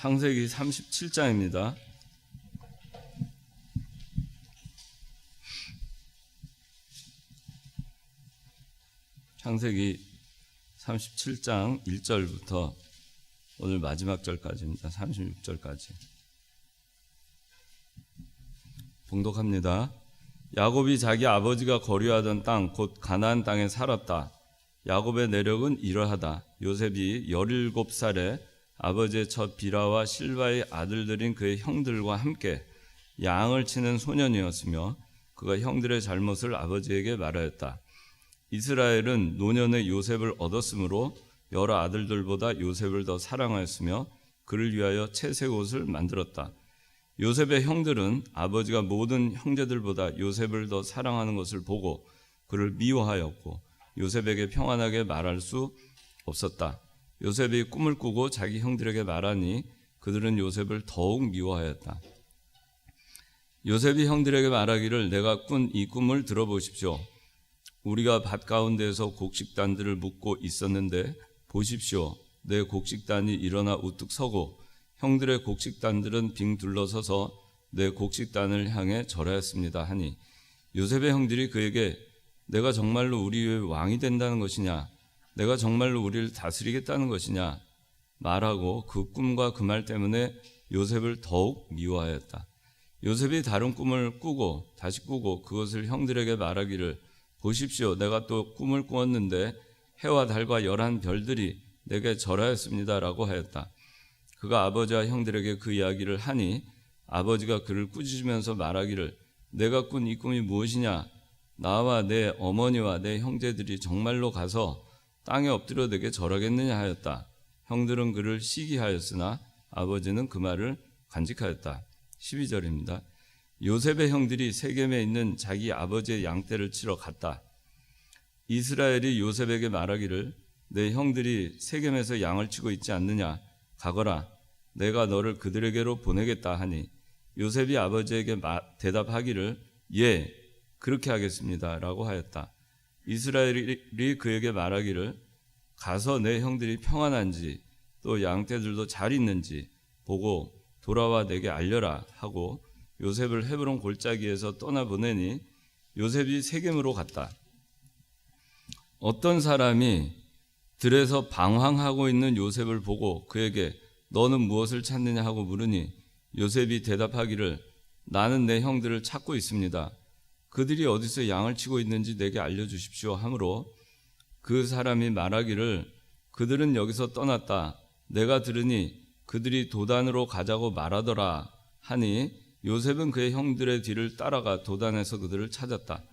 창세기 37장입니다. 창세기 37장 1절부터 오늘 마지막 절까지입니다. 36절까지 봉독합니다. 야곱이 자기 아버지가 거류하던 땅 곧 가나안 땅에 살았다. 야곱의 내력은 이러하다. 요셉이 17살에 아버지의 첫 비라와 실바의 아들들인 그의 형들과 함께 양을 치는 소년이었으며 그가 형들의 잘못을 아버지에게 말하였다. 이스라엘은 노년에 요셉을 얻었으므로 여러 아들들보다 요셉을 더 사랑하였으며 그를 위하여 채색 옷을 만들었다. 요셉의 형들은 아버지가 모든 형제들보다 요셉을 더 사랑하는 것을 보고 그를 미워하였고 요셉에게 평안하게 말할 수 없었다. 요셉이 꿈을 꾸고 자기 형들에게 말하니 그들은 요셉을 더욱 미워하였다. 요셉이 형들에게 말하기를 내가 꾼 이 꿈을 들어보십시오. 우리가 밭 가운데에서 곡식단들을 묶고 있었는데 보십시오. 내 곡식단이 일어나 우뚝 서고 형들의 곡식단들은 빙 둘러서서 내 곡식단을 향해 절하였습니다 하니 요셉의 형들이 그에게 내가 정말로 우리 위에 왕이 된다는 것이냐? 내가 정말로 우리를 다스리겠다는 것이냐? 말하고 그 꿈과 그 말 때문에 요셉을 더욱 미워하였다. 요셉이 다른 꿈을 꾸고 다시 꾸고 그것을 형들에게 말하기를 보십시오. 내가 또 꿈을 꾸었는데 해와 달과 11별들이 내게 절하였습니다 라고 하였다. 그가 아버지와 형들에게 그 이야기를 하니 아버지가 그를 꾸짖으면서 말하기를 내가 꾼 이 꿈이 무엇이냐? 나와 내 어머니와 내 형제들이 정말로 가서 땅에 엎드려 내게 절하겠느냐 하였다. 형들은 그를 시기하였으나 아버지는 그 말을 간직하였다. 12절입니다. 요셉의 형들이 세겜에 있는 자기 아버지의 양떼를 치러 갔다. 이스라엘이 요셉에게 말하기를 내 형들이 세겜에서 양을 치고 있지 않느냐? 가거라. 내가 너를 그들에게로 보내겠다 하니 요셉이 아버지에게 대답하기를 예, 그렇게 하겠습니다 라고 하였다. 이스라엘이 그에게 말하기를 가서 내 형들이 평안한지 또 양떼들도 잘 있는지 보고 돌아와 내게 알려라 하고 요셉을 헤브론 골짜기에서 떠나보내니 요셉이 세겜으로 갔다. 어떤 사람이 들에서 방황하고 있는 요셉을 보고 그에게 너는 무엇을 찾느냐 하고 물으니 요셉이 대답하기를 나는 내 형들을 찾고 있습니다. 그들이 어디서 양을 치고 있는지 내게 알려주십시오 하므로 그 사람이 말하기를 그들은 여기서 떠났다. 내가 들으니 그들이 도단으로 가자고 말하더라 하니 요셉은 그의 형들의 뒤를 따라가 도단에서 그들을 찾았다.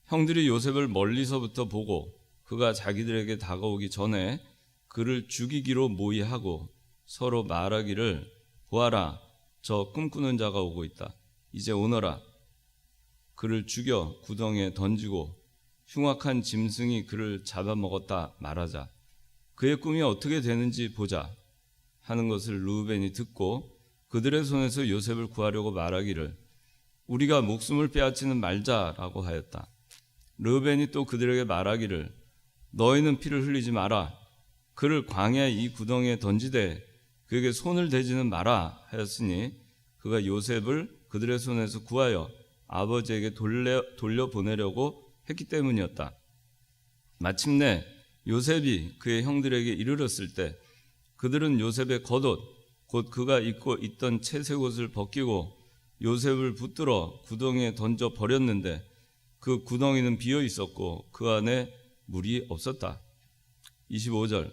형들이 요셉을 멀리서부터 보고 그가 자기들에게 다가오기 전에 그를 죽이기로 모의하고 서로 말하기를 보아라, 저 꿈꾸는 자가 오고 있다. 이제 오너라. 그를 죽여 구덩이에 던지고 흉악한 짐승이 그를 잡아먹었다 말하자. 그의 꿈이 어떻게 되는지 보자 하는 것을 르우벤이 듣고 그들의 손에서 요셉을 구하려고 말하기를 우리가 목숨을 빼앗지는 말자라고 하였다. 르우벤이 또 그들에게 말하기를 너희는 피를 흘리지 마라. 그를 광야의 이 구덩이에 던지되 그에게 손을 대지는 마라 하였으니 그가 요셉을 그들의 손에서 구하여 아버지에게 돌려보내려고 했기 때문이었다. 마침내 요셉이 그의 형들에게 이르렀을 때 그들은 요셉의 겉옷 곧 그가 입고 있던 채색 옷을 벗기고 요셉을 붙들어 구덩이에 던져 버렸는데 그 구덩이는 비어 있었고 그 안에 물이 없었다. 25절.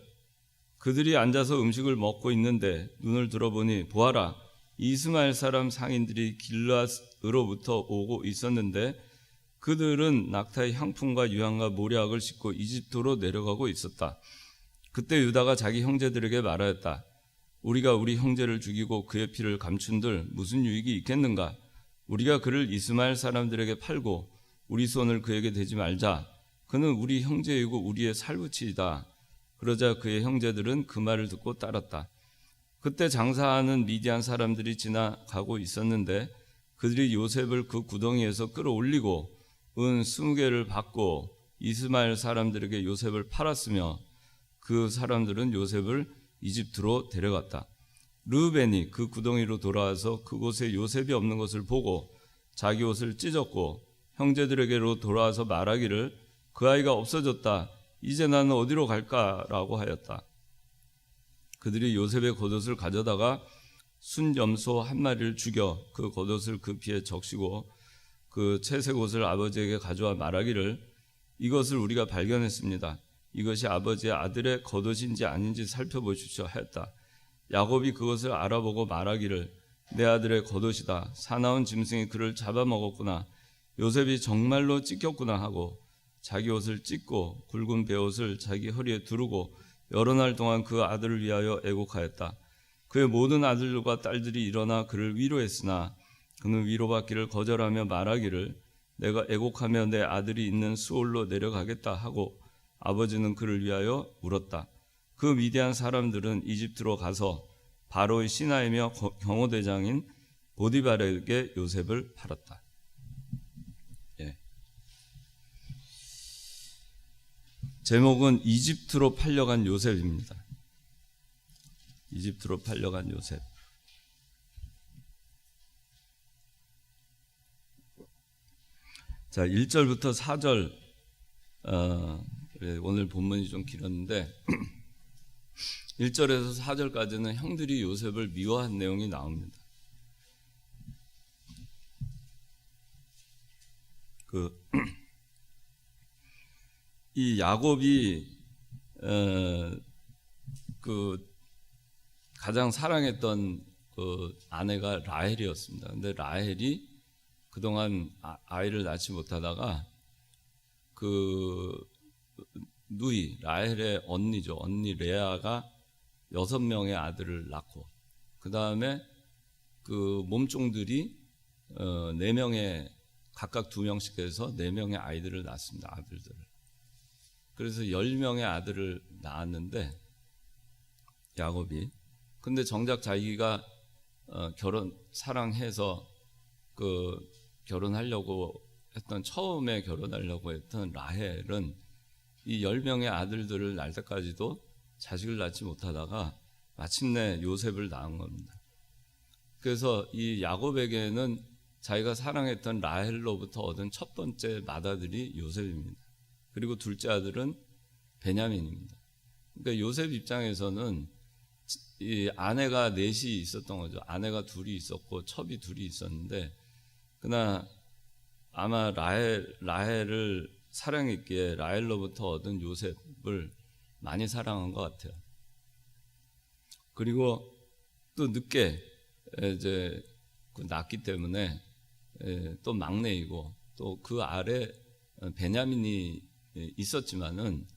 그들이 앉아서 음식을 먹고 있는데 눈을 들어보니 보아라, 이스마엘 사람 상인들이 길앗으로부터 오고 있었는데 그들은 낙타의 향품과 유향과 모략을 싣고 이집트로 내려가고 있었다. 그때 유다가 자기 형제들에게 말하였다. 우리가 우리 형제를 죽이고 그의 피를 감춘들 무슨 유익이 있겠는가? 우리가 그를 이스마엘 사람들에게 팔고 우리 손을 그에게 대지 말자. 그는 우리 형제이고 우리의 살붙이이다. 그러자 그의 형제들은 그 말을 듣고 따랐다. 그때 장사하는 미디안 사람들이 지나가고 있었는데 그들이 요셉을 그 구덩이에서 끌어올리고 은 20개를 받고 이스마엘 사람들에게 요셉을 팔았으며 그 사람들은 요셉을 이집트로 데려갔다. 르우벤이 그 구덩이로 돌아와서 그곳에 요셉이 없는 것을 보고 자기 옷을 찢었고 형제들에게로 돌아와서 말하기를 그 아이가 없어졌다. 이제 나는 어디로 갈까라고 하였다. 그들이 요셉의 겉옷을 가져다가 순염소 한 마리를 죽여 그 겉옷을 그 피에 적시고 그 채색 옷을 아버지에게 가져와 말하기를 이것을 우리가 발견했습니다. 이것이 아버지의 아들의 겉옷인지 아닌지 살펴보십시오 하였다. 야곱이 그것을 알아보고 말하기를 내 아들의 겉옷이다. 사나운 짐승이 그를 잡아먹었구나. 요셉이 정말로 찢겼구나 하고 자기 옷을 찢고 굵은 베옷을 자기 허리에 두르고 여러 날 동안 그 아들을 위하여 애곡하였다. 그의 모든 아들과 딸들이 일어나 그를 위로했으나 그는 위로받기를 거절하며 말하기를 내가 애곡하며 내 아들이 있는 수올로 내려가겠다 하고 아버지는 그를 위하여 울었다. 그 미디안 사람들은 이집트로 가서 바로의 신하이며 경호대장인 보디발에게 요셉을 팔았다. 예. 제목은 이집트로 팔려간 요셉입니다. 이집트로 팔려간 요셉. 자, 1절부터 4절 오늘 본문이 좀 길었는데 1절에서 4절까지는 형들이 요셉을 미워한 내용이 나옵니다. 이 야곱이 가장 사랑했던 그 아내가 라헬이었습니다. 근데 라헬이 그동안 아이를 낳지 못하다가 그 누이 라헬의 언니죠. 언니 레아가 6명의 아들을 낳고 그 다음에 그 몸종들이 4명의 각각 2명씩 해서 4명의 아이들을 낳습니다. 아들들을. 그래서 10명의 아들을 낳았는데 야곱이 근데 정작 자기가 사랑해서 결혼하려고 했던 처음에 결혼하려고 했던 라헬은 이 10명의 아들들을 낳을 때까지도 자식을 낳지 못하다가 마침내 요셉을 낳은 겁니다. 그래서 이 야곱에게는 자기가 사랑했던 라헬로부터 얻은 첫 번째 맏아들이 요셉입니다. 그리고 둘째 아들은 베냐민입니다. 그러니까 요셉 입장에서는 이 아내가 넷이 있었던 거죠. 아내가 둘이 있었고 첩이 둘이 있었는데 그러나 아마 라헬을 사랑했기에 라헬로부터 얻은 요셉을 많이 사랑한 것 같아요. 그리고 또 늦게 이제 낳기 때문에 또 막내이고 또 그 아래 베냐민이 있었지만은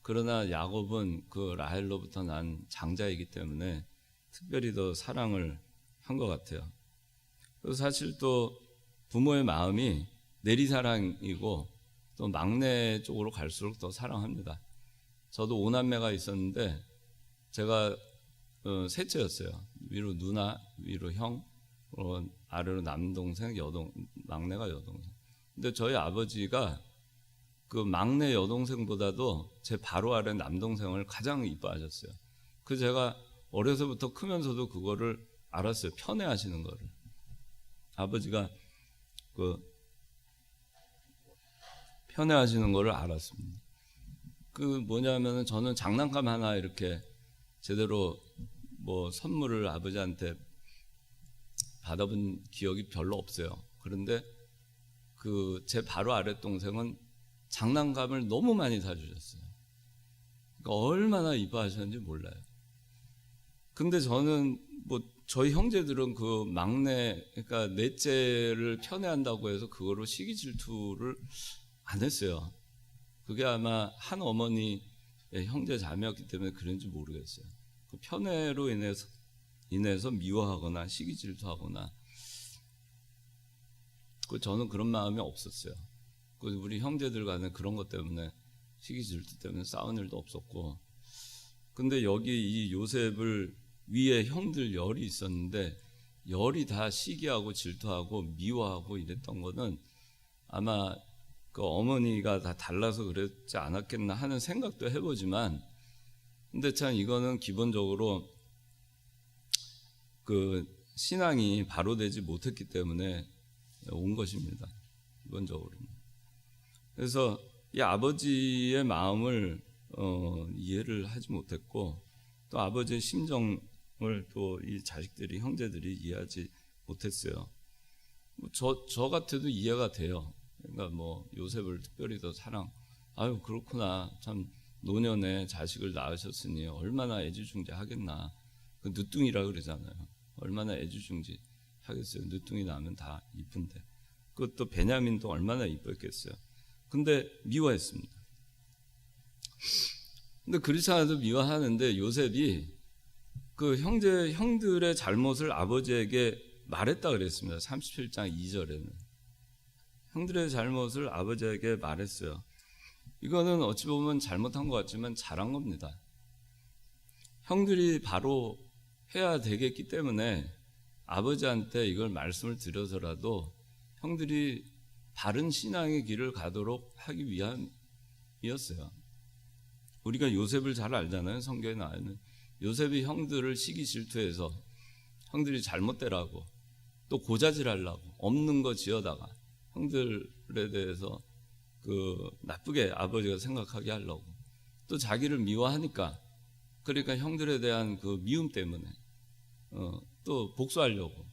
그러나 야곱은 그 라헬로부터 난 장자이기 때문에 특별히 더 사랑을 한 것 같아요. 그래서 사실 또 부모의 마음이 내리사랑이고 또 막내 쪽으로 갈수록 더 사랑합니다. 저도 5남매가 있었는데 제가 셋째였어요. 위로 누나, 위로 형, 아래로 남동생, 막내가 여동생. 근데 저희 아버지가 그 막내 여동생보다도 제 바로 아래 남동생을 가장 이뻐하셨어요. 그래서 제가 어려서부터 크면서도 그거를 알았어요. 편애하시는 거를. 아버지가 편애하시는 거를 알았습니다. 뭐냐면은 저는 장난감 하나 이렇게 제대로 선물을 아버지한테 받아본 기억이 별로 없어요. 그런데 제 바로 아래 동생은 장난감을 너무 많이 사주셨어요. 그러니까 얼마나 이뻐하셨는지 몰라요. 근데 저는 저희 형제들은 그 막내, 그러니까 넷째를 편애한다고 해서 그거로 시기 질투를 안 했어요. 그게 아마 한 어머니의 형제 자매였기 때문에 그런지 모르겠어요. 그 편애로 인해서 미워하거나 시기 질투하거나 저는 그런 마음이 없었어요. 우리 형제들 간에 그런 것 때문에 시기 질투 때문에 싸운 일도 없었고 근데 여기 이 요셉을 위에 형들 열이 있었는데 열이 다 시기하고 질투하고 미워하고 이랬던 거는 아마 그 어머니가 다 달라서 그랬지 않았겠나 하는 생각도 해보지만 근데 참 이거는 기본적으로 그 신앙이 바로 되지 못했기 때문에 온 것입니다. 기본적으로는. 그래서 이 아버지의 마음을 이해를 하지 못했고, 또 아버지의 심정을 또 이 자식들이, 형제들이 이해하지 못했어요. 저 같아도 이해가 돼요. 그러니까 뭐 요셉을 특별히 더 아유 그렇구나, 참 노년에 자식을 낳으셨으니 얼마나 애지중지 하겠나. 그 늦둥이라 그러잖아요. 얼마나 애지중지 하겠어요. 늦둥이 낳으면 다 이쁜데. 그것도 베냐민도 얼마나 이뻤겠어요. 근데 미워했습니다. 근데 그렇지 않아도 미워하는데, 요셉이 그 형들의 잘못을 아버지에게 말했다 그랬습니다. 37장 2절에는 형들의 잘못을 아버지에게 말했어요. 이거는 어찌 보면 잘못한 것 같지만 잘한 겁니다. 형들이 바로 해야 되겠기 때문에 아버지한테 이걸 말씀을 드려서라도 형들이 바른 신앙의 길을 가도록 하기 위함이었어요. 우리가 요셉을 잘 알잖아요. 성경에 나와있는 요셉이 형들을 시기 질투해서 형들이 잘못되라고, 또 고자질하려고 없는 거 지어다가 형들에 대해서 그 나쁘게 아버지가 생각하게 하려고, 또 자기를 미워하니까, 그러니까 형들에 대한 그 미움 때문에 또 복수하려고,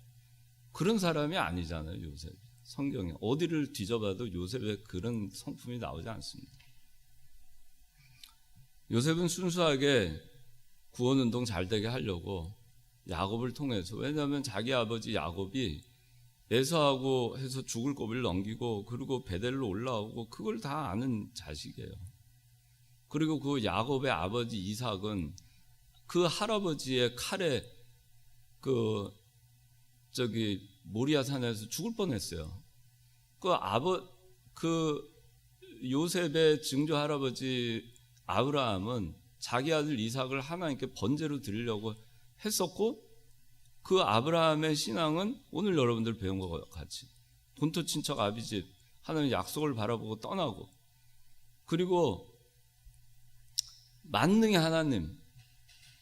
그런 사람이 아니잖아요. 요셉. 성경에 어디를 뒤져봐도 요셉의 그런 성품이 나오지 않습니다. 요셉은 순수하게 구원운동 잘 되게 하려고 야곱을 통해서, 왜냐하면 자기 아버지 야곱이 에서하고 해서 죽을 고비를 넘기고, 그리고 베델로 올라오고, 그걸 다 아는 자식이에요. 그리고 그 야곱의 아버지 이삭은 그 할아버지의 칼에 모리아 산에서 죽을 뻔했어요. 그 요셉의 증조 할아버지 아브라함은 자기 아들 이삭을 하나님께 번제로 드리려고 했었고, 그 아브라함의 신앙은 오늘 여러분들 배운 것과 같이 본토 친척 아비집, 하나님 약속을 바라보고 떠나고, 그리고 만능의 하나님,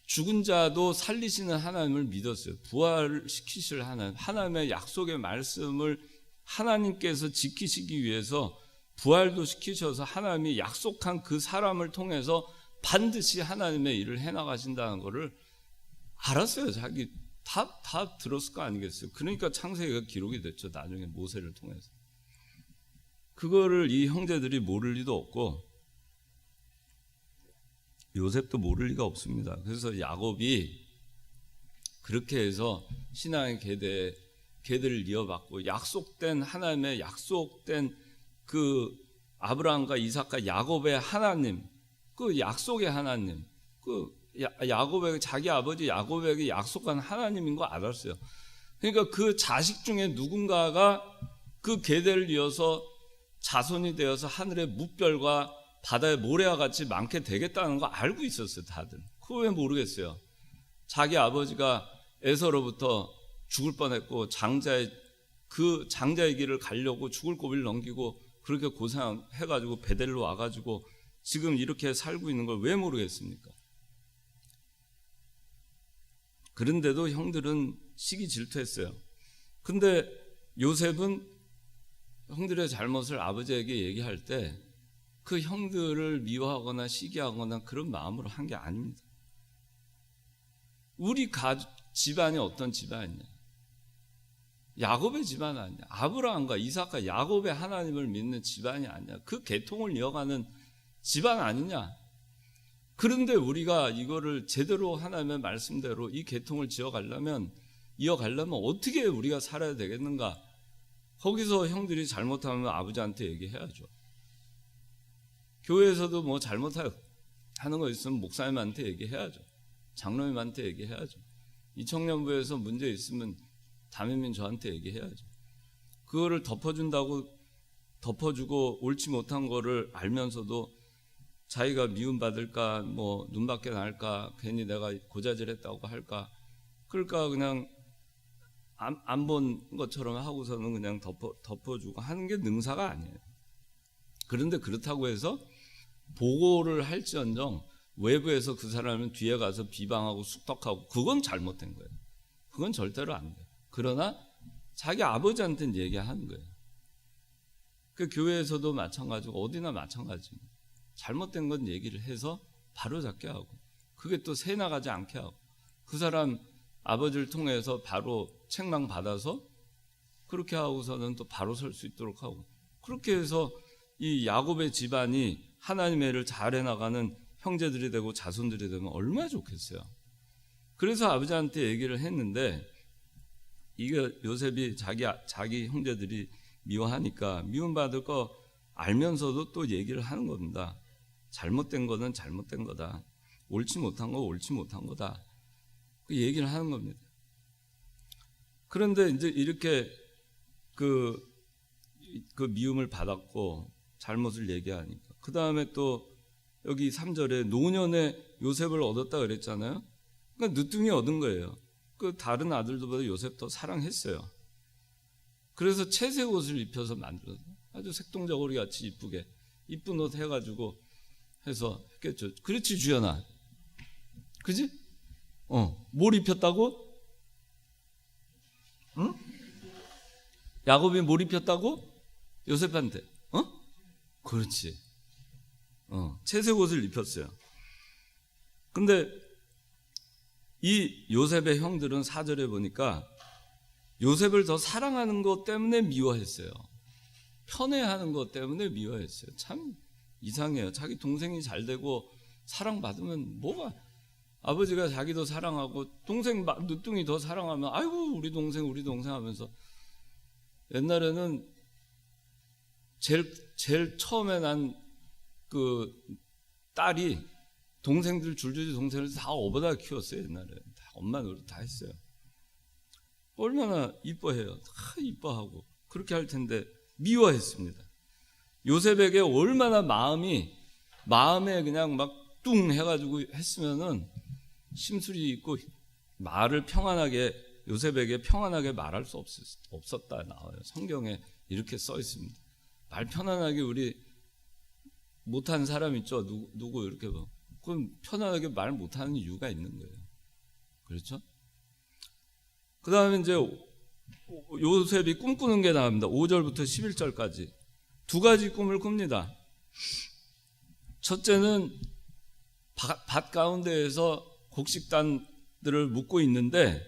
죽은 자도 살리시는 하나님을 믿었어요. 부활시키실 하나님의 약속의 말씀을 하나님께서 지키시기 위해서 부활도 시키셔서 하나님이 약속한 그 사람을 통해서 반드시 하나님의 일을 해나가신다는 것을 알았어요. 자기 다 들었을 거 아니겠어요. 그러니까 창세기가 기록이 됐죠. 나중에 모세를 통해서. 그거를 이 형제들이 모를 리도 없고 요셉도 모를 리가 없습니다. 그래서 야곱이 그렇게 해서 신앙의 계대를 이어받고, 약속된 하나님의 약속된 그 아브라함과 이삭과 야곱의 하나님, 그 약속의 하나님, 그 야곱에게, 자기 아버지 야곱에게 약속한 하나님인 거 알았어요. 그러니까 그 자식 중에 누군가가 그 계대를 이어서 자손이 되어서 하늘의 뭇별과 바다의 모래와 같이 많게 되겠다는 거 알고 있었어요. 다들. 그거 왜 모르겠어요. 자기 아버지가 에서로부터 죽을 뻔했고, 장자의 길을 가려고 죽을 고비를 넘기고 그렇게 고생해가지고 베델로 와가지고 지금 이렇게 살고 있는 걸 왜 모르겠습니까? 그런데도 형들은 시기 질투했어요. 근데 요셉은 형들의 잘못을 아버지에게 얘기할 때 그 형들을 미워하거나 시기하거나 그런 마음으로 한 게 아닙니다. 우리 집안이 어떤 집안이냐? 야곱의 집안 아니냐? 아브라함과 이삭과 야곱의 하나님을 믿는 집안이 아니냐? 그 계통을 이어가는 집안 아니냐? 그런데 우리가 이거를 제대로 하나님의 말씀대로 이 계통을 이어가려면 어떻게 우리가 살아야 되겠는가? 거기서 형들이 잘못하면 아버지한테 얘기해야죠. 교회에서도 뭐 잘못하는 거 있으면 목사님한테 얘기해야죠. 장로님한테 얘기해야죠. 이 청년부에서 문제 있으면 담임인 저한테 얘기해야죠. 그거를 덮어주고 옳지 못한 거를 알면서도 자기가 미움받을까, 뭐 눈밖에 날까, 괜히 내가 고자질했다고 할까, 그러니까 그냥 안 본 것처럼 하고서는 그냥 덮어주고 하는 게 능사가 아니에요. 그런데 그렇다고 해서 보고를 할지언정 외부에서 그 사람은 뒤에 가서 비방하고 숙덕하고, 그건 잘못된 거예요. 그건 절대로 안 돼. 그러나 자기 아버지한테는 얘기하는 거예요. 그 교회에서도 마찬가지고 어디나 마찬가지입니다. 잘못된 건 얘기를 해서 바로잡게 하고, 그게 또 새 나가지 않게 하고, 그 사람 아버지를 통해서 바로 책망 받아서 그렇게 하고서는 또 바로 설 수 있도록 하고, 그렇게 해서 이 야곱의 집안이 하나님의 일을 잘 해나가는 형제들이 되고 자손들이 되면 얼마나 좋겠어요. 그래서 아버지한테 얘기를 했는데, 이게 요셉이 자기 형제들이 미워하니까 미움받을 거 알면서도 또 얘기를 하는 겁니다. 잘못된 거는 잘못된 거다. 옳지 못한 거 옳지 못한 거다. 그 얘기를 하는 겁니다. 그런데 이제 이렇게 그 미움을 받았고 잘못을 얘기하니까, 그 다음에 또 여기 3절에 노년에 요셉을 얻었다 그랬잖아요. 그러니까 늦둥이 얻은 거예요. 그 다른 아들들보다 요셉 더 사랑했어요. 그래서 채색 옷을 입혀서 만들어서 아주 색동저고리 같이 이쁘게 이쁜 옷 해가지고 해서 했겠죠. 그렇지 주연아, 그지? 뭘 입혔다고? 응? 야곱이 뭘 입혔다고? 요셉한테. 그렇지. 채색 옷을 입혔어요. 근데 이 요셉의 형들은 4절에 보니까 요셉을 더 사랑하는 것 때문에 미워했어요. 편애하는 것 때문에 미워했어요. 참 이상해요. 자기 동생이 잘 되고 사랑받으면 뭐가, 아버지가 자기도 사랑하고 동생 늦둥이 더 사랑하면 아이고 우리 동생 하면서, 옛날에는 제일 처음에 난 그 딸이 동생들 줄줄이 동생을 다 업어다 키웠어요. 옛날에 다 엄마 노릇 다 했어요. 얼마나 이뻐해요. 다 이뻐하고 그렇게 할 텐데 미워했습니다. 요셉에게 얼마나 마음에 그냥 막 뚱 해가지고 했으면은 심술이 있고 말을 평안하게, 요셉에게 평안하게 말할 수 없었다 나와요. 성경에 이렇게 써 있습니다. 말 편안하게, 우리 못하는 사람 있죠. 누구 이렇게 뭐. 그럼 편안하게 말 못하는 이유가 있는 거예요. 그렇죠? 그 다음에 이제 요셉이 꿈꾸는 게 나옵니다. 5절부터 11절까지 두 가지 꿈을 꿉니다. 첫째는 밭 가운데에서 곡식단들을 묶고 있는데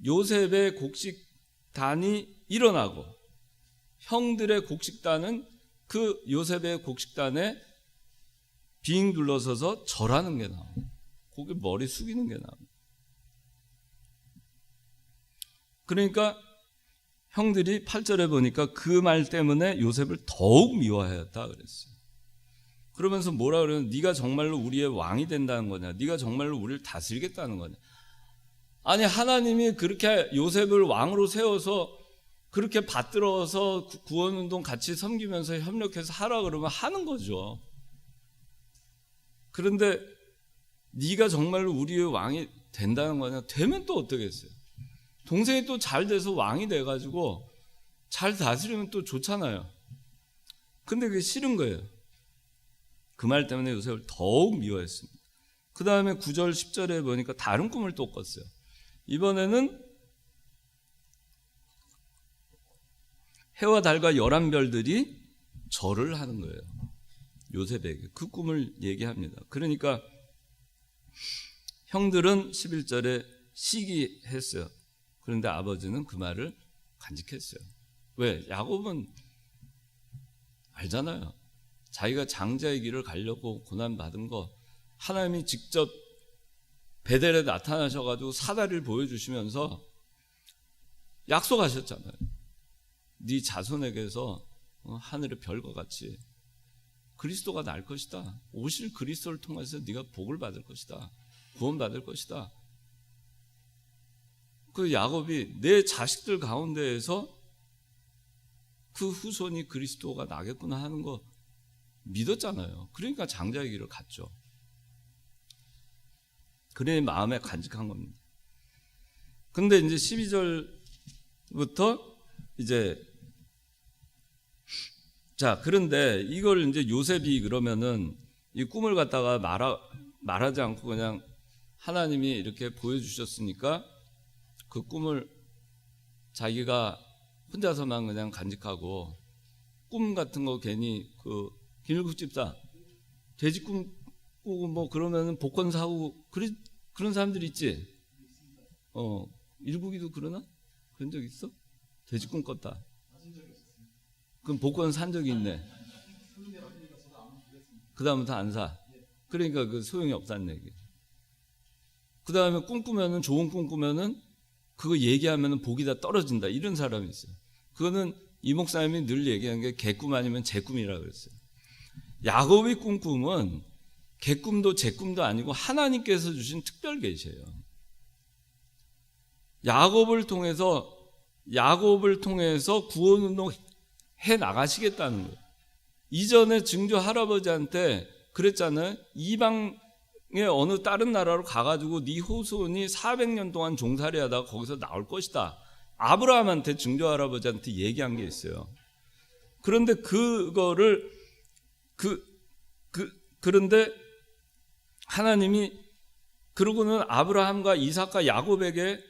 요셉의 곡식단이 일어나고 형들의 곡식단은 그 요셉의 곡식단에 빙 둘러서서 절하는 게 나옵니다. 거기 머리 숙이는 게 나옵니다. 그러니까 형들이 8절에 보니까 그 말 때문에 요셉을 더욱 미워하였다 그랬어요. 그러면서 뭐라 그러면, 네가 정말로 우리의 왕이 된다는 거냐, 네가 정말로 우리를 다스리겠다는 거냐. 아니 하나님이 그렇게 요셉을 왕으로 세워서 그렇게 받들어서 구원운동 같이 섬기면서 협력해서 하라 그러면 하는 거죠. 그런데 네가 정말로 우리의 왕이 된다는 거냐, 되면 또 어떻겠어요. 동생이 또 잘 돼서 왕이 돼가지고 잘 다스리면 또 좋잖아요. 근데 그게 싫은 거예요. 그 말 때문에 요셉을 더욱 미워했습니다. 그 다음에 9절 10절에 보니까 다른 꿈을 또 꿨어요. 이번에는 해와 달과 11별들이 절을 하는 거예요. 요셉에게 그 꿈을 얘기합니다. 그러니까 형들은 11절에 시기했어요. 그런데 아버지는 그 말을 간직했어요. 왜? 야곱은 알잖아요. 자기가 장자의 길을 가려고 고난받은 거 하나님이 직접 베델에 나타나셔가지고 사다리를 보여주시면서 약속하셨잖아요. 네 자손에게서 하늘의 별과 같이 그리스도가 날 것이다. 오실 그리스도를 통해서 네가 복을 받을 것이다. 구원받을 것이다. 그 야곱이 내 자식들 가운데에서 그 후손이 그리스도가 나겠구나 하는 거 믿었잖아요. 그러니까 장자의 길을 갔죠. 그의 마음에 간직한 겁니다. 근데 이제 12절부터 이제 자, 그런데 이걸 이제 요셉이 그러면은 이 꿈을 갖다가 말하지 않고 그냥 하나님이 이렇게 보여주셨으니까 그 꿈을 자기가 혼자서만 그냥 간직하고 꿈 같은 거 괜히 그 비밀국집사 돼지 꿈 꾸고 뭐 그러면은 복권 사고 그런 사람들 있지. 일국이도 그러나? 그런 적 있어? 돼지 꿈 꿨다. 그럼 복권 산 적이 있네. 그 다음부터 안 사. 그러니까 그 소용이 없다는 얘기. 그 다음에 꿈꾸면은 좋은 꿈 꾸면은 그거 얘기하면은 복이 다 떨어진다. 이런 사람이 있어요. 그거는 이 목사님이 늘 얘기하는 게 개꿈 아니면 제 꿈이라고 그랬어요. 야곱이 꾼 꿈은 개꿈도 제 꿈도 아니고 하나님께서 주신 특별 계시예요. 야곱을 통해서 구원운동 해 나가시겠다는 거예요. 이전에 증조 할아버지한테 그랬잖아요. 이방의 어느 다른 나라로 가가지고 네 후손이 400년 동안 종살이 하다가 거기서 나올 것이다. 아브라함한테 증조 할아버지한테 얘기한 게 있어요. 그런데 그거를 그런데 하나님이 그러고는 아브라함과 이삭과 야곱에게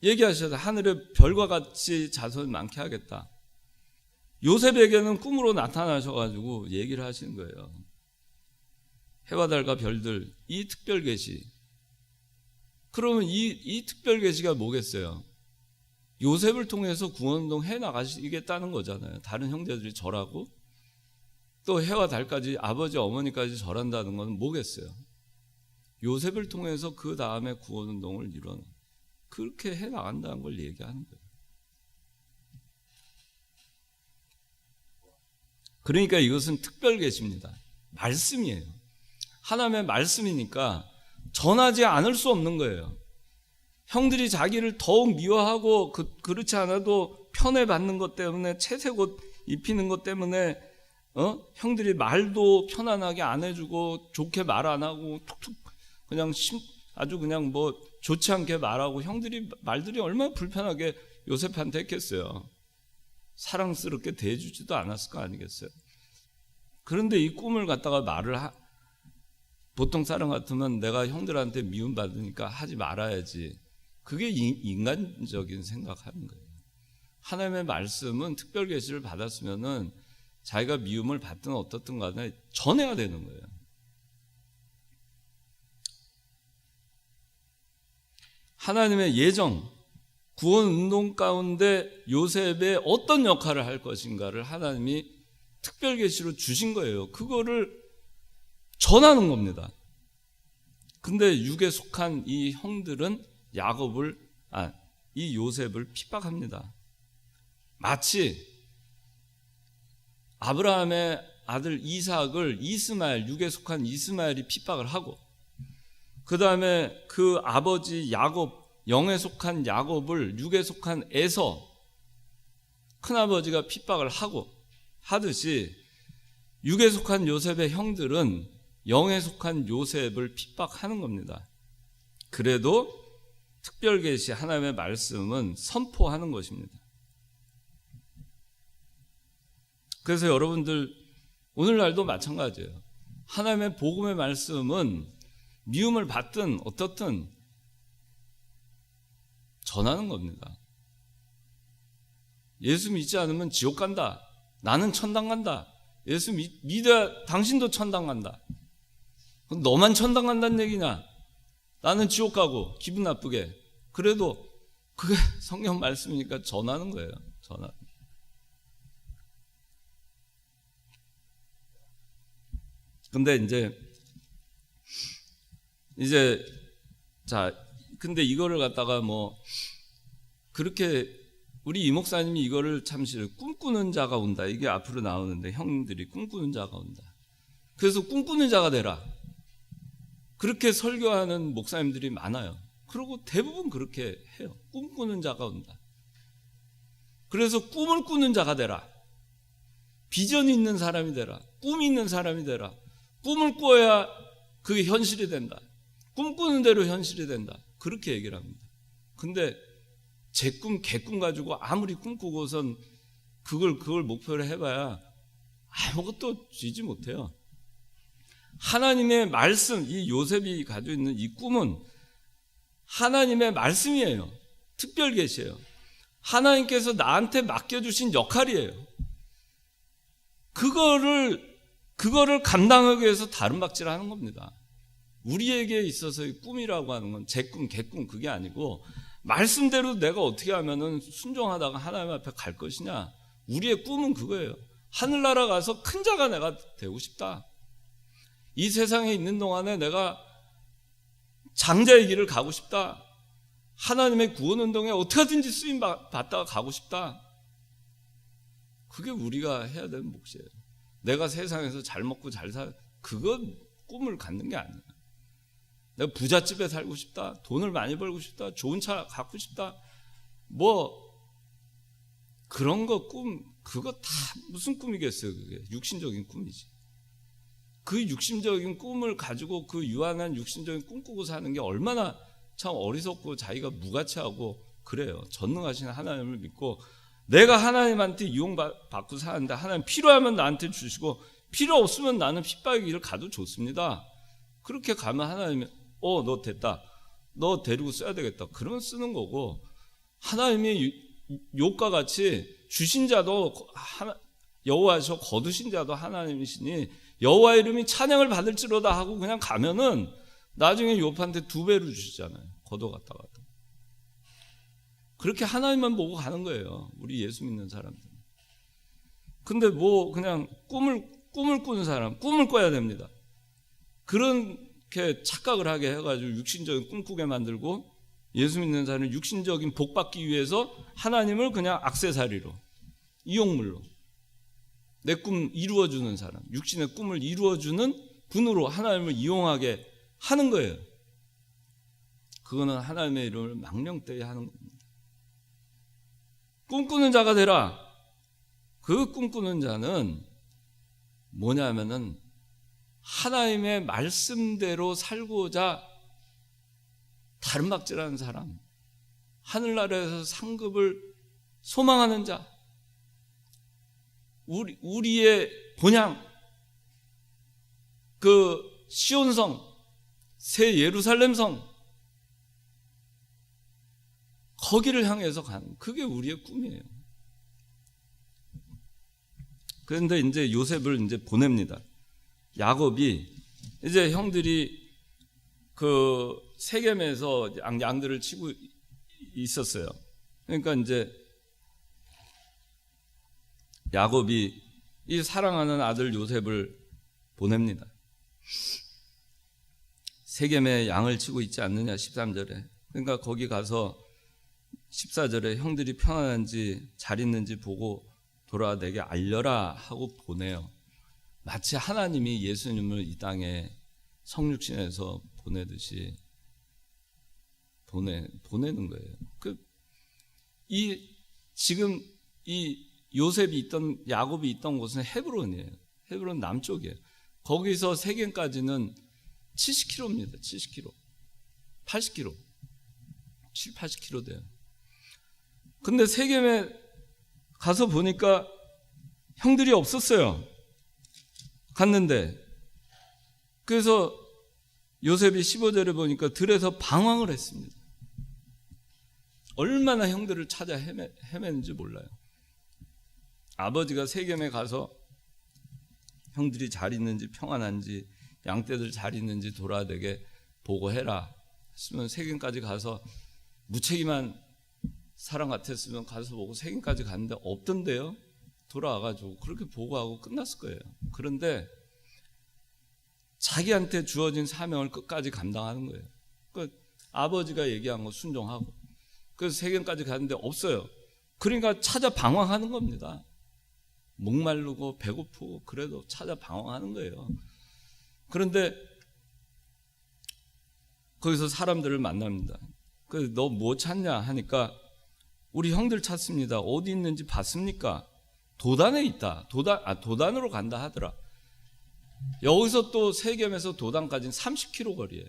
얘기하셔서 하늘의 별과 같이 자손 많게 하겠다. 요셉에게는 꿈으로 나타나셔가지고 얘기를 하시는 거예요. 해와 달과 별들, 이 특별 계시. 그러면 이 특별 계시가 뭐겠어요? 요셉을 통해서 구원운동 해 나가시겠다는 거잖아요. 다른 형제들이 절하고 또 해와 달까지 아버지 어머니까지 절한다는 건 뭐겠어요? 요셉을 통해서 그 다음에 구원운동을 이뤄내 그렇게 해 나간다는 걸 얘기하는 거예요. 그러니까 이것은 특별 계시입니다. 말씀이에요. 하나님의 말씀이니까 전하지 않을 수 없는 거예요. 형들이 자기를 더욱 미워하고 그렇지 않아도 편애받는 것 때문에 채색 옷 입히는 것 때문에 형들이 말도 편안하게 안 해주고 좋게 말 안 하고 툭툭 그냥 아주 그냥 뭐 좋지 않게 말하고 말들이 얼마나 불편하게 요셉한테 했겠어요. 사랑스럽게 대해주지도 않았을 거 아니겠어요. 그런데 이 꿈을 갖다가 보통 사람 같으면 내가 형들한테 미움받으니까 하지 말아야지. 그게 인간적인 생각하는 거예요. 하나님의 말씀은 특별 계시를 받았으면은 자기가 미움을 받든 어떻든 간에 전해야 되는 거예요. 하나님의 예정, 구원 운동 가운데 요셉의 어떤 역할을 할 것인가를 하나님이 특별 계시로 주신 거예요. 그거를 전하는 겁니다. 근데 육에 속한 이 형들은 이 요셉을 핍박합니다. 마치 아브라함의 아들 이삭을 육에 속한 이스마엘이 핍박을 하고 그 다음에 그 아버지 야곱, 영에 속한 야곱을 육에 속한 에서 큰아버지가 핍박을 하듯이 육에 속한 요셉의 형들은 영에 속한 요셉을 핍박하는 겁니다. 그래도 특별 계시 하나님의 말씀은 선포하는 것입니다. 그래서 여러분들 오늘날도 마찬가지예요. 하나님의 복음의 말씀은 미움을 받든 어떻든 전하는 겁니다. 예수 믿지 않으면 지옥 간다. 나는 천당 간다. 예수 믿어야 당신도 천당 간다. 그럼 너만 천당 간다는 얘기냐? 나는 지옥 가고 기분 나쁘게. 그래도 그게 성경 말씀이니까 전하는 거예요. 근데 근데 이거를 갖다가 그렇게 우리 이 목사님이 이거를 참 싫어요. 꿈꾸는 자가 온다. 이게 앞으로 나오는데 형들이 꿈꾸는 자가 온다. 그래서 꿈꾸는 자가 되라. 그렇게 설교하는 목사님들이 많아요. 그리고 대부분 그렇게 해요. 꿈꾸는 자가 온다. 그래서 꿈을 꾸는 자가 되라. 비전이 있는 사람이 되라. 꿈이 있는 사람이 되라. 꿈을 꾸어야 그게 현실이 된다. 꿈꾸는 대로 현실이 된다. 그렇게 얘기를 합니다. 근데 제 꿈, 개꿈 가지고 아무리 꿈꾸고선 그걸 목표로 해봐야 아무것도 쥐지 못해요. 하나님의 말씀, 이 요셉이 가지고 있는 이 꿈은 하나님의 말씀이에요. 특별 계시예요. 하나님께서 나한테 맡겨주신 역할이에요. 그거를 감당하기 위해서 다른 박질을 하는 겁니다. 우리에게 있어서의 꿈이라고 하는 건 제 꿈, 개꿈 그게 아니고 말씀대로 내가 어떻게 하면은 순종하다가 하나님 앞에 갈 것이냐. 우리의 꿈은 그거예요. 하늘나라 가서 큰 자가 내가 되고 싶다. 이 세상에 있는 동안에 내가 장자의 길을 가고 싶다. 하나님의 구원운동에 어떻게든지 쓰임 받다가 가고 싶다. 그게 우리가 해야 되는 몫이에요. 내가 세상에서 잘 먹고 잘 그건 꿈을 갖는 게 아니야. 내가 부잣집에 살고 싶다. 돈을 많이 벌고 싶다. 좋은 차 갖고 싶다. 그런 거 그거 다 무슨 꿈이겠어요. 그게 육신적인 꿈이지. 그 육신적인 꿈을 가지고 그 유한한 육신적인 꿈 꾸고 사는 게 얼마나 참 어리석고 자기가 무가치하고 그래요. 전능하신 하나님을 믿고 내가 하나님한테 이용받고 사는데 하나님 필요하면 나한테 주시고 필요 없으면 나는 핍박의 길을 가도 좋습니다. 그렇게 가면 하나님이 너 됐다. 너 데리고 써야 되겠다. 그러면 쓰는 거고 하나님이 욥과 같이 주신 자도 여호와시오 거두신 자도 하나님이시니 여호와 이름이 찬양을 받을지로다 하고 그냥 가면은 나중에 욥한테 2배로 주시잖아요. 걷어갔다가. 그렇게 하나님만 보고 가는 거예요. 우리 예수 믿는 사람들. 근데 그냥 꿈을 꾸는 사람, 꿈을 꿔야 됩니다. 그렇게 착각을 하게 해가지고 육신적인 꿈꾸게 만들고 예수 믿는 사람은 육신적인 복 받기 위해서 하나님을 그냥 액세서리로, 이용물로 내 꿈 이루어주는 사람, 육신의 꿈을 이루어주는 분으로 하나님을 이용하게 하는 거예요. 그거는 하나님의 이름을 망령되이 하는 겁니다. 꿈꾸는 자가 되라. 그 꿈꾸는 자는 뭐냐면은 하나님의 말씀대로 살고자 다른 박질하는 사람, 하늘나라에서 상급을 소망하는 자, 우리의 본향, 그 시온성, 새 예루살렘성, 거기를 향해서 가는, 그게 우리의 꿈이에요. 그런데 이제 요셉을 이제 보냅니다. 야곱이 이제 형들이 그 세겜에서 양들을 치고 있었어요. 그러니까 이제 야곱이 이 사랑하는 아들 요셉을 보냅니다. 세겜에 양을 치고 있지 않느냐 13절에. 그러니까 거기 가서 14절에 형들이 평안한지 잘 있는지 보고 돌아와 내게 알려라 하고 보내요. 마치 하나님이 예수님을 이 땅에 성육신에서 보내듯이 보내는 거예요. 지금 이 요셉이 있던, 야곱이 있던 곳은 헤브론이에요. 헤브론 남쪽이에요. 거기서 세겜까지는 70km입니다. 70km. 80km. 7, 80km 돼요. 근데 세겜에 가서 보니까 형들이 없었어요. 갔는데. 그래서 요셉이 15절에 보니까 들에서 방황을 했습니다. 얼마나 형들을 찾아 헤맸는지 몰라요. 아버지가 세겜에 가서 형들이 잘 있는지 평안한지 양떼들 잘 있는지 돌아되게 보고해라 했으면 세겜까지 가서 무책임한 사람 같았으면 가서 보고 세겜까지 갔는데 없던데요. 돌아와가지고 그렇게 보고하고 끝났을 거예요. 그런데 자기한테 주어진 사명을 끝까지 감당하는 거예요. 그러니까 아버지가 얘기한 거 순종하고 그래서 세겜까지 갔는데 없어요. 그러니까 찾아 방황하는 겁니다. 목마르고 배고프고 그래도 찾아 방황하는 거예요. 그런데 거기서 사람들을 만납니다. 그래서 너 뭐 찾냐 하니까 우리 형들 찾습니다. 어디 있는지 봤습니까? 도단에 있다. 도단으로 간다 하더라. 여기서 또 세겜에서 도단까지는 30km 거리예요.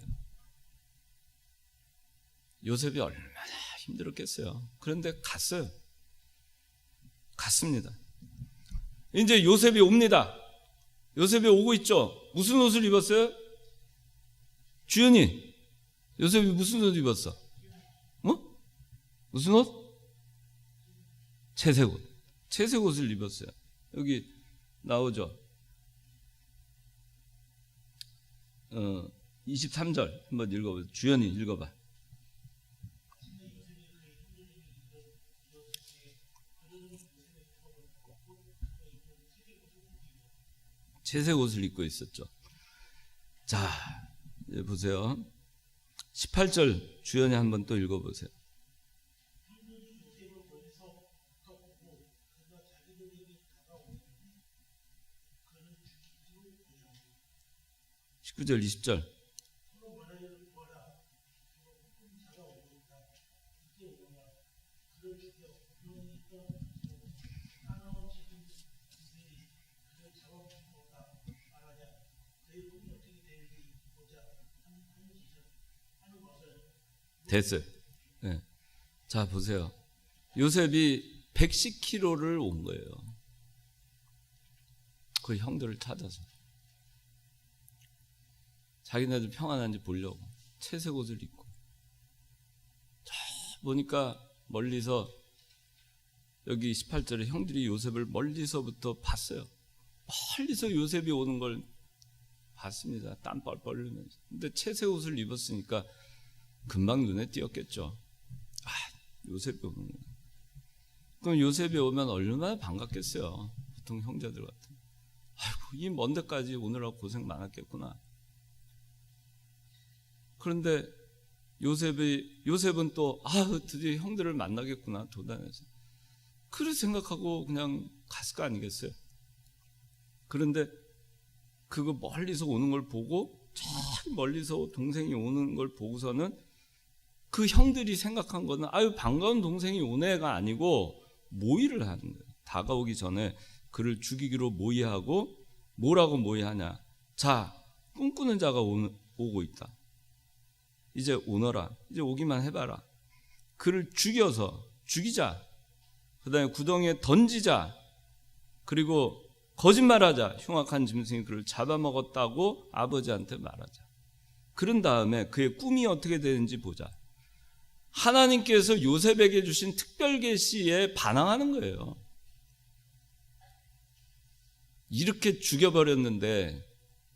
요셉이 얼마나 힘들었겠어요. 그런데 갔어요. 갔습니다. 이제 요셉이 옵니다. 요셉이 오고 있죠. 무슨 옷을 입었어요? 주연이, 요셉이 무슨 옷을 입었어? 무슨 옷? 채색 옷. 채색 옷을 입었어요. 여기 나오죠. 23절 한번 읽어보세요. 주연이 읽어봐. 채색 옷을 입고 있었죠. 자, 이제 보세요. 18절 주연이 한번 또 읽어보세요. (19절) (20절) 됐어요. 네. 자, 보세요. 요셉이 110km를 온 거예요. 그 형들을 찾아서. 자기네들 평안한지 보려고 채색 옷을 입고. 자, 보니까 멀리서 여기 18절에 형들이 요셉을 멀리서부터 봤어요. 멀리서 요셉이 오는 걸 봤습니다. 땀 뻘뻘 흘리면서. 근데 채색 옷을 입었으니까 금방 눈에 띄었겠죠. 아, 요셉이 오는 거예요. 그럼 요셉이 오면 얼마나 반갑겠어요. 보통 형제들 같은. 아이고, 이 먼 데까지 오느라고 고생 많았겠구나. 그런데 요셉은 또 드디어 형들을 만나겠구나, 도단에서. 그렇게 생각하고 그냥 갔을 거 아니겠어요. 그런데 그거 멀리서 오는 걸 보고, 저 멀리서 동생이 오는 걸 보고서는 그 형들이 생각한 거는 반가운 동생이 오네가 아니고 모의를 하는 거예요. 다가오기 전에 그를 죽이기로 모의하고, 뭐라고 모의하냐. 자, 꿈꾸는 자가 오고 있다. 이제 오너라. 이제 오기만 해봐라. 그를 죽이자. 그 다음에 구덩이에 던지자. 그리고 거짓말하자. 흉악한 짐승이 그를 잡아먹었다고 아버지한테 말하자. 그런 다음에 그의 꿈이 어떻게 되는지 보자. 하나님께서 요셉에게 주신 특별 계시에 반항하는 거예요. 이렇게 죽여버렸는데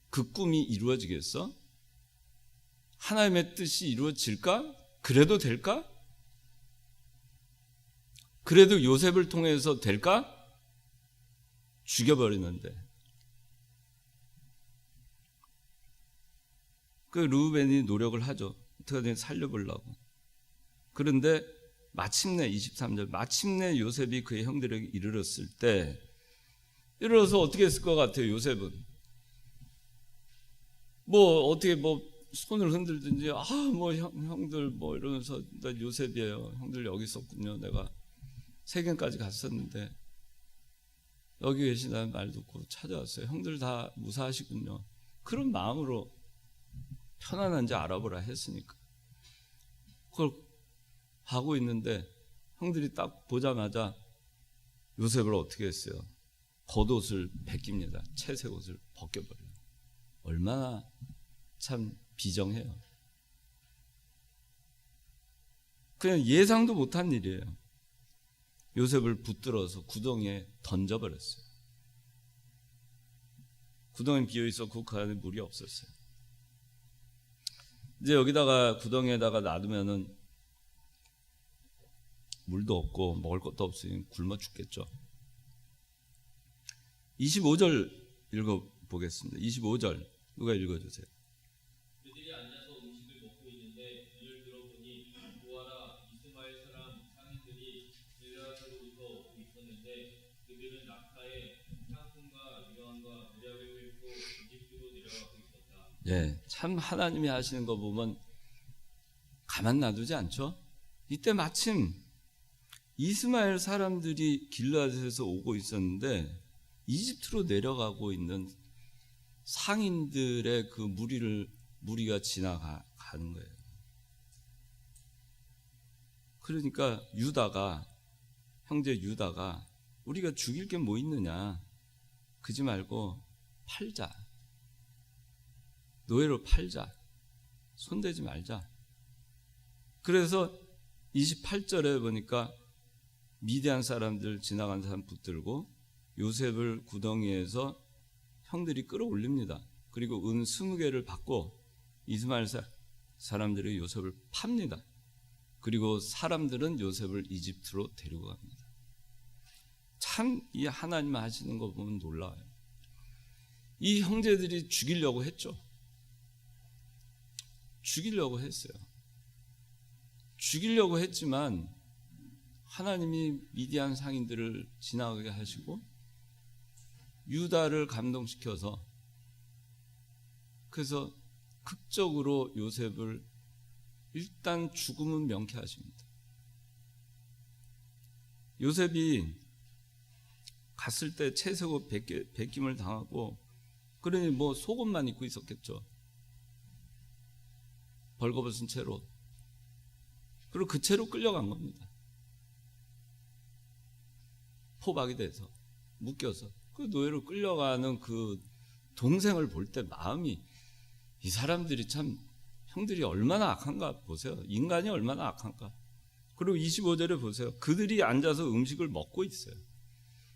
그 꿈이 이루어지겠어? 하나님의 뜻이 이루어질까? 그래도 될까? 그래도 요셉을 통해서 될까? 죽여버리는데. 그 르우벤이 노력을 하죠. 어떻게든 살려보려고. 그런데 마침내 23절 마침내 요셉이 그의 형들에게 이르렀을 때, 이르러서 어떻게 했을 것 같아요? 요셉은 어떻게 손을 흔들든지 형들 이러면서 나 요셉이에요. 형들 여기 있었군요. 내가 세겜까지 갔었는데 여기 계시다는 말 듣고 찾아왔어요. 형들 다 무사하시군요. 그런 마음으로 편안한지 알아보라 했으니까 그걸 하고 있는데 형들이 딱 보자마자 요셉을 어떻게 했어요? 겉옷을 벗깁니다. 채색 옷을 벗겨버려요. 얼마나 참 비정해요. 그냥 예상도 못한 일이에요. 요셉을 붙들어서 구덩이에 던져버렸어요. 구덩이는 비어있었고 그 안에 물이 없었어요. 이제 여기다가 구덩이에다가 놔두면은 물도 없고 먹을 것도 없으니 굶어 죽겠죠. 25절 읽어보겠습니다. 25절 누가 읽어주세요. 그들이 앉아서 음식을 먹고 있는데 눈을 들어보니 보아라, 이스마엘 사람 상인들이 길르앗으로부터 오고 있었는데 그들은 낙타에 상품과 유황과 무량을 싣고 이집트로 내려가고 있었다. 예, 참 하나님이 하시는 거 보면 가만 놔두지 않죠. 이때 마침 이스마엘 사람들이 길르앗에서 오고 있었는데 이집트로 내려가고 있는 상인들의 그 무리가 지나가는 거예요. 그러니까 형제 유다가 우리가 죽일 게 뭐 있느냐, 그지 말고 팔자, 노예로 팔자, 손대지 말자. 그래서 28절에 보니까 미디안 사람들 지나간 사람 붙들고 요셉을 구덩이에서 형들이 끌어올립니다. 그리고 은 20개를 받고 이스마엘 사람들이 요셉을 팝니다. 그리고 사람들은 요셉을 이집트로 데리고 갑니다. 참 이 하나님 하시는 거 보면 놀라워요. 이 형제들이 죽이려고 했죠. 죽이려고 했어요. 죽이려고 했지만 하나님이 미디안 상인들을 지나가게 하시고 유다를 감동시켜서 그래서 극적으로 요셉을 일단 죽음은 명쾌하십니다. 요셉이 갔을 때 채색옷 베김을 당하고 그러니 뭐 속옷만 입고 있었겠죠. 벌거벗은 채로. 그리고 그 채로 끌려간 겁니다. 포박이 돼서 묶여서 그 노예로 끌려가는 그 동생을 볼 때 마음이 이 사람들이 참 형들이 얼마나 악한가 보세요. 인간이 얼마나 악한가. 그리고 25절에 보세요. 그들이 앉아서 음식을 먹고 있어요.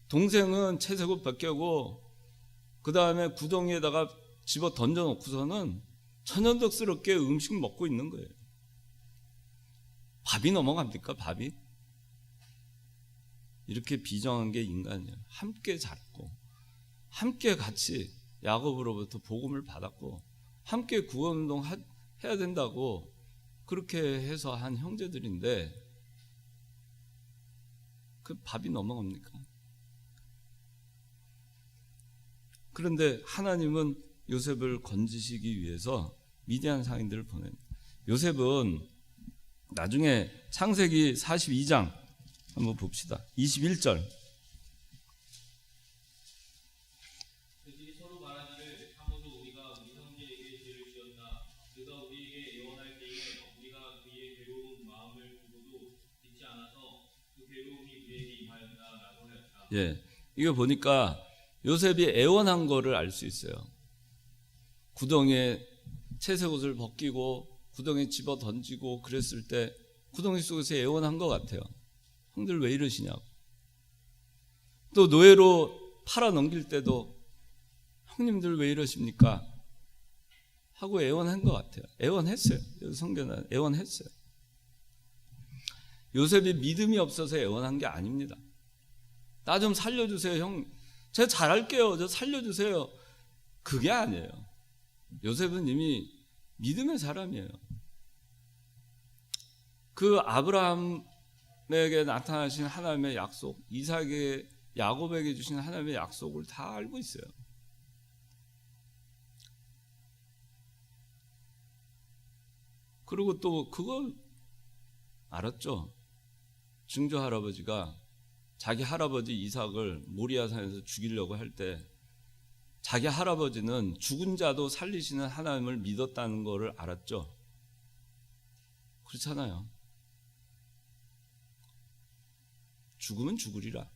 동생은 채색옷 벗겨고 그 다음에 구덩이에다가 집어 던져놓고서는 천연덕스럽게 음식 먹고 있는 거예요. 밥이 넘어갑니까? 밥이? 이렇게 비정한 게 인간이에요. 함께 자랐고 함께 같이 야곱으로부터 복음을 받았고 함께 구원운동 해야 된다고 그렇게 해서 한 형제들인데 그 밥이 넘어갑니까? 그런데 하나님은 요셉을 건지시기 위해서 미디안 상인들을 보냅니다. 요셉은 나중에 창세기 42장 한번 봅시다. 21절. 그들이 서로 말하기를 참으로 우리가 우리 형제에게 죄를 지었다. 그가 우리에게 예언할 때에 우리가 그의 괴로운 마음을 두고도 듣지 않아서 그 괴로움이 우리에게 임하였다라고 하였다. 예, 이거 보니까 요셉이 애원한 거를 알 수 있어요. 구덩이에 채색옷을 벗기고 구덩이에 집어 던지고 그랬을 때 구덩이 속에서 애원한 것 같아요. 형들 왜 이러시냐고. 또 노예로 팔아 넘길 때도 형님들 왜 이러십니까? 하고 애원한 것 같아요. 애원했어요. 성경은 애원했어요. 요셉이 믿음이 없어서 애원한 게 아닙니다. 나 좀 살려주세요, 형. 제가 잘할게요. 저 살려주세요. 그게 아니에요. 요셉은 이미 믿음의 사람이에요. 그 아브라함에게 나타나신 하나님의 약속, 이삭에게 야곱에게 주신 하나님의 약속을 다 알고 있어요. 그리고 또 그걸 알았죠. 증조 할아버지가 자기 할아버지 이삭을 모리아산에서 죽이려고 할 때 자기 할아버지는 죽은 자도 살리시는 하나님을 믿었다는 것을 알았죠. 그렇잖아요. 죽으면 죽으리라.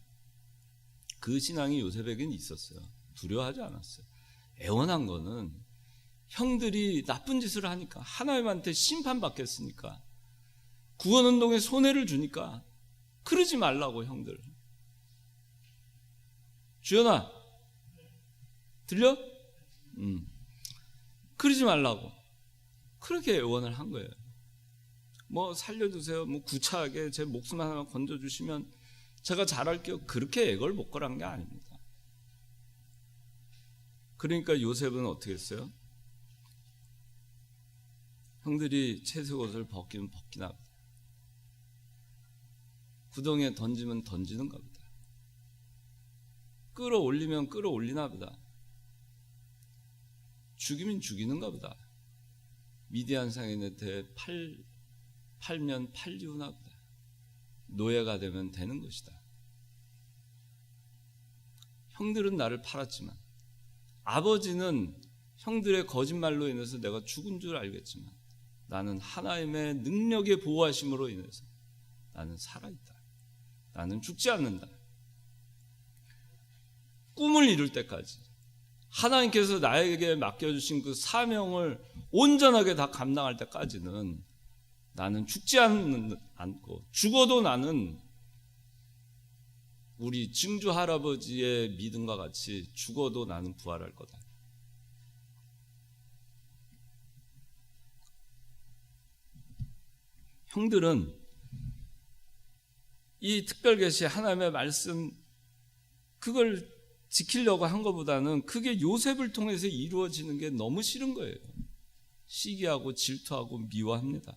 그 신앙이 요셉에게는 있었어요. 두려워하지 않았어요. 애원한 거는 형들이 나쁜 짓을 하니까 하나님한테 심판받겠으니까 구원운동에 손해를 주니까 그러지 말라고 형들. 주연아 들려? 그러지 말라고 그렇게 애원을 한 거예요. 뭐 살려주세요. 뭐 구차하게 제 목숨 하나 건져주시면 제가 잘할게요. 그렇게 애걸 못 거란 게 아닙니다. 그러니까 요셉은 어떻게 했어요? 형들이 채색옷을 벗기면 벗기나 보다. 구덩이에 던지면 던지는가 보다. 끌어올리면 끌어올리나 보다. 죽이면 죽이는가 보다. 미디안 상인한테 팔면 팔리우나 보다. 노예가 되면 되는 것이다. 형들은 나를 팔았지만 아버지는 형들의 거짓말로 인해서 내가 죽은 줄 알겠지만 나는 하나님의 능력의 보호하심으로 인해서 나는 살아있다. 나는 죽지 않는다. 꿈을 이룰 때까지 하나님께서 나에게 맡겨주신 그 사명을 온전하게 다 감당할 때까지는 나는 죽지 않고 죽어도 나는 우리 증조 할아버지의 믿음과 같이 죽어도 나는 부활할 거다. 형들은 이 특별계시 하나님의 말씀 그걸 지키려고 한 것보다는 그게 요셉을 통해서 이루어지는 게 너무 싫은 거예요. 시기하고 질투하고 미워합니다.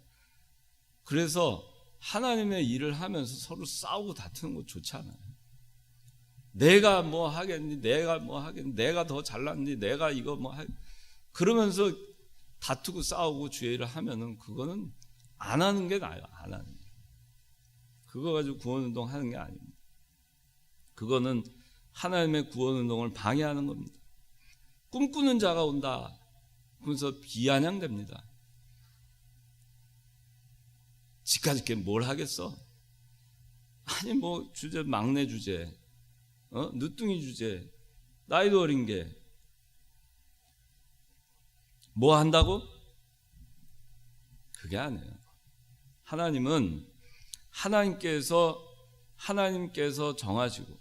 그래서 하나님의 일을 하면서 서로 싸우고 다투는 거 좋지 않아요. 내가 뭐 하겠니? 내가 뭐 하겠니? 내가 더 잘났니? 내가 이거 뭐 그러면서 다투고 싸우고 주의 일을 하면은 그거는 안 하는 게 나아요. 안 하는 게. 그거 가지고 구원운동 하는 게 아닙니다. 그거는 하나님의 구원운동을 방해하는 겁니다. 꿈꾸는 자가 온다. 그래서 비아냥됩니다. 지까지 게 뭘 하겠어? 아니 뭐 주제 막내 주제, 늦둥이 주제, 나이도 어린 게 뭐 한다고? 그게 아니에요. 하나님께서 정하시고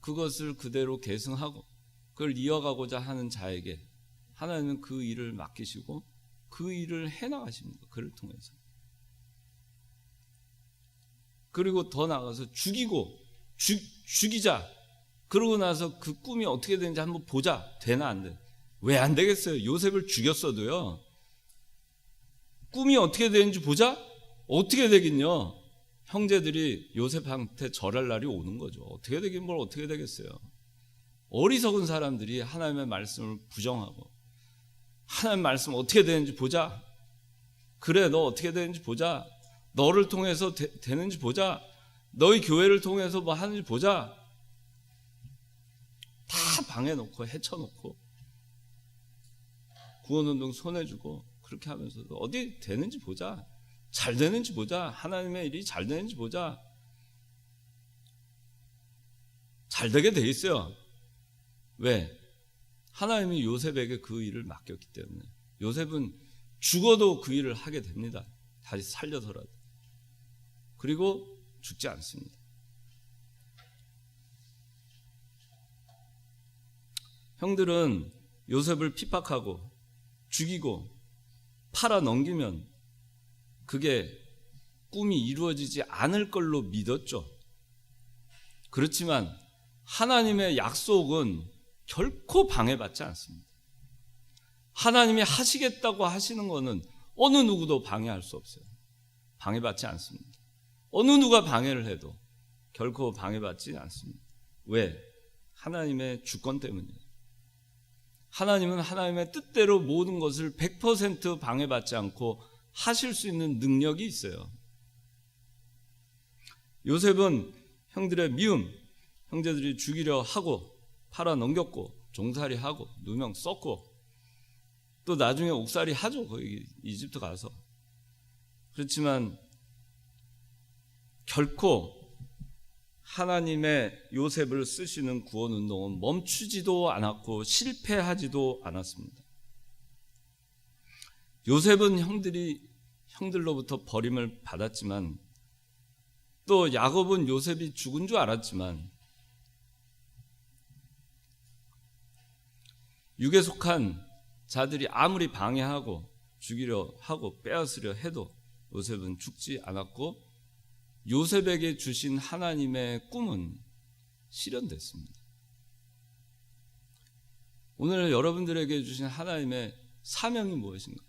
그것을 그대로 계승하고 그걸 이어가고자 하는 자에게 하나님은 그 일을 맡기시고 그 일을 해나가십니다. 그를 통해서. 그리고 더 나아가서 죽이자. 그러고 나서 그 꿈이 어떻게 되는지 한번 보자. 되나 안 돼? 왜 안 되겠어요? 요셉을 죽였어도요. 꿈이 어떻게 되는지 보자? 어떻게 되긴요? 형제들이 요셉한테 절할 날이 오는 거죠. 어떻게 되긴 뭘 어떻게 되겠어요? 어리석은 사람들이 하나님의 말씀을 부정하고 하나님 말씀 어떻게 되는지 보자. 그래 너 어떻게 되는지 보자. 너를 통해서 되는지 보자. 너희 교회를 통해서 뭐 하는지 보자. 다 방해놓고 헤쳐놓고 구원운동 손해주고 그렇게 하면서도 어디 되는지 보자. 잘 되는지 보자. 하나님의 일이 잘 되는지 보자. 잘 되게 돼 있어요. 왜? 하나님이 요셉에게 그 일을 맡겼기 때문에. 요셉은 죽어도 그 일을 하게 됩니다. 다시 살려서라도. 그리고 죽지 않습니다. 형들은 요셉을 핍박하고 죽이고 팔아 넘기면 그게 꿈이 이루어지지 않을 걸로 믿었죠. 그렇지만 하나님의 약속은 결코 방해받지 않습니다. 하나님이 하시겠다고 하시는 것은 어느 누구도 방해할 수 없어요. 방해받지 않습니다. 어느 누가 방해를 해도 결코 방해받지 않습니다. 왜? 하나님의 주권 때문이에요. 하나님은 하나님의 뜻대로 모든 것을 100% 방해받지 않고 하실 수 있는 능력이 있어요. 요셉은 형들의 미움, 형제들이 죽이려 하고 팔아 넘겼고 종살이하고 누명 썼고 또 나중에 옥살이 하죠. 거기 이집트 가서. 그렇지만 결코 하나님의 요셉을 쓰시는 구원운동은 멈추지도 않았고 실패하지도 않았습니다. 요셉은 형들로부터 버림을 받았지만 또 야곱은 요셉이 죽은 줄 알았지만 육에 속한 자들이 아무리 방해하고 죽이려 하고 빼앗으려 해도 요셉은 죽지 않았고 요셉에게 주신 하나님의 꿈은 실현됐습니다. 오늘 여러분들에게 주신 하나님의 사명이 무엇인가?